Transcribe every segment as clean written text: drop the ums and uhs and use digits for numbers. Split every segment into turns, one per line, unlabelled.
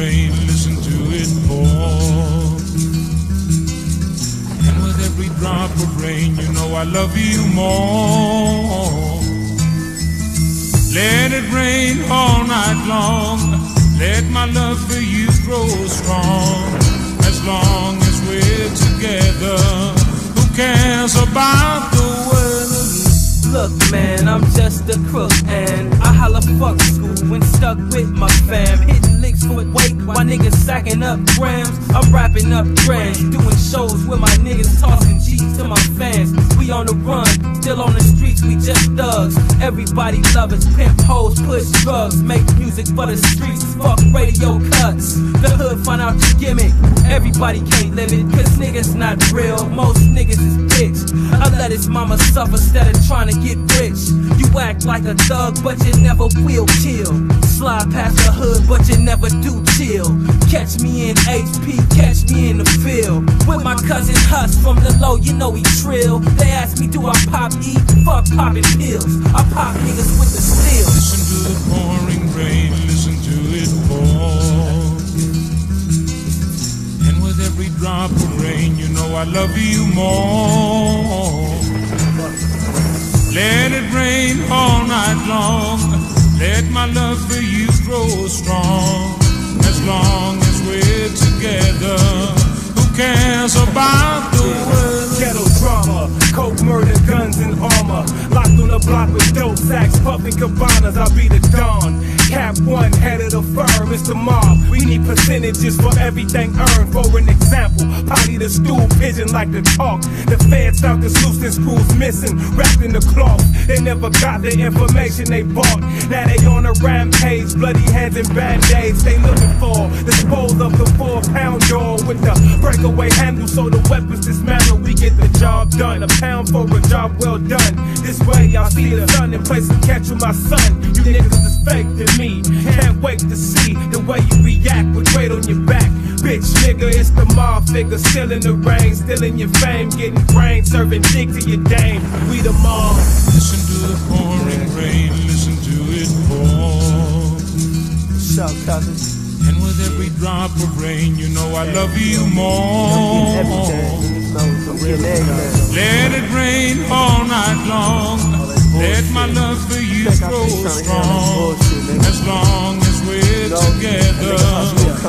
rain, listen to it pour. And with every drop of rain, you know I love you more. Let it rain all night long. Let my love for you grow strong. As long as we're together, who cares about the weather?
Look, man, I'm just a crook, and I holla fuck school when stuck with my fam. Hitting licks for weight while niggas sacking up grams. I'm wrapping up grams, doing shows with my niggas, tossing G's to my fans. We on the run, still on the streets, we just thugs. Everybody love us, pimp hoes, push drugs, make music for the streets, fuck radio cuts. The hood find out the gimmick, everybody can't live it, cause niggas not real, most niggas is bitch. I let his mama suffer instead of trying to get rich. You act like a thug, but you never will kill. Slide past the hood, but you never do chill. Catch me in HP, catch me in the field. With my cousin Hus from the low, you know he trill. They ask me, do I pop E? Fuck popping pills. I pop niggas with the steel.
Listen to the pouring rain, listen to it pour. And with every drop of rain, you know I love you more. Let it rain all night long. Let my love for you grow strong. As long as we're together, who cares about the weather?
Ghetto drama, coke, murder, guns, and armor. Locked on the block with dope sacks, puffing cabanas, I'll be the dawn. Cap one, head of the firm, it's the mob. We need percentages for everything earned. For an example, potty the stool pigeon like the talk. The feds found the loose and screws missing, wrapped in the cloth. They never got the information they bought. Now they on a rampage, bloody hands and band-aids. They looking for dispose of the 4-pound jaw with the breakaway handle, so the weapons dismantle. We get the job done, a pound for a job well done. This way y'all see the sun and play some catch with my son. You niggas is fake to me. Can't wait to see the way you react with weight on your back. Bitch, nigga, it's the mob figure, still in the rain, still in your fame, getting brain, serving dick to your dame. We the mob.
Listen to the pouring rain, listen to it pour.
What's up, cousin?
And with every drop of rain, you know I love you more. Let it rain all night long. Let my love for you grow strong. As long as we're together,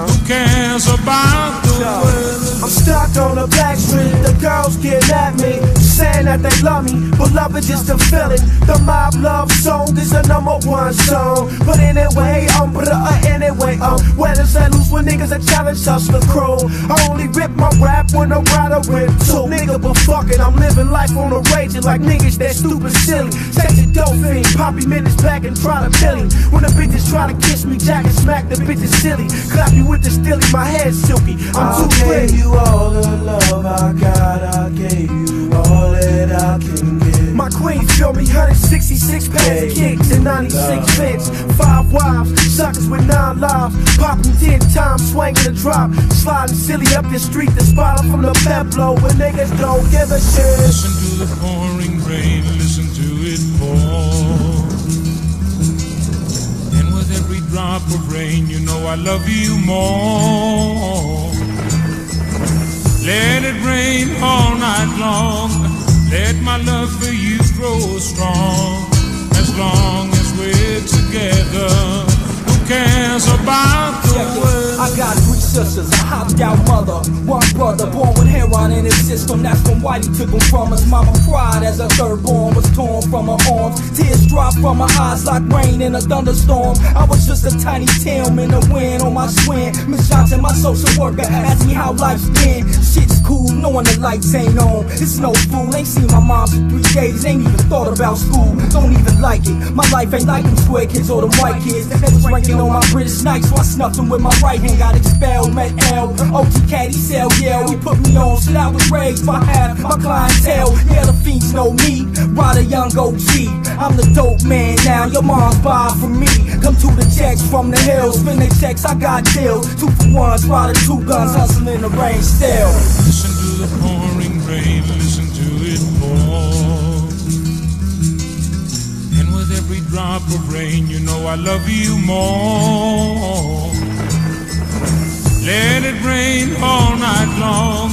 who cares about the weather?
I'm stuck on a back street, the girls getting at me, saying that they love me, but love is just a feeling. The mob love song is the #1 song. But anyway, weathers and loose when niggas that challenge us the crew. I only rip my rap when a rider rip too. Nigga, but fuck it, I'm living life on a raging like niggas that stupid silly. Take the dope fiend, poppy minutes back and try to kill him. When the bitches try to kiss me, jack and smack the bitches silly. Clap you with the stilly, my head silky. I'm too pretty.
You all the love I got, I gave you all that I can give.
My queen feel me, 166 pounds of kicks and 96 fits. 5 wives, suckers with 9 lives. Popping 10 times, swinging a drop. Sliding silly up the street, the spot from the Peblo when niggas don't give a shit.
Listen to the pouring rain, listen to it pour. And with every drop of rain, you know I love you more. Let it rain all night long. Let my love for you grow strong. As long as we're together, who cares about the weather?
I got 3 sisters, a hopped out mother, 1 brother born with heroin in his system. That's when Whitey took him from us. Mama cried as her 3rd born was torn from her arms. Tears dropped from her eyes like rain in a thunderstorm. I was just a tiny Tim in the wind on my swing. Miss Johnson, my social worker, asked me how life's been. Shit's cool, knowing the lights ain't on. It's no fool, ain't seen my mom for 3 days. Ain't even thought about school, don't even like it. My life ain't like them square kids or them white kids. They was ranking on my British nights, so I snuffed them with my right hand. Got expelled, met L, OG Caddy, Cell, yeah, he put me on. Shit, I was raised by half my clientele. Yeah, the fiends know me, ride a young OG. I'm the dope man now, your mom's buying from me. Come to the checks from the hills, spin the checks, I got deals. 2 for 1s, riding 2 guns, hustling the rain still.
Listen to the pouring rain, listen to it pour. And with every drop of rain, you know I love you more. Let it rain all night long.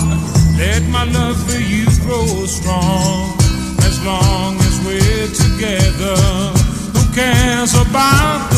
Let my love for you grow strong. As long as we're together, who cares about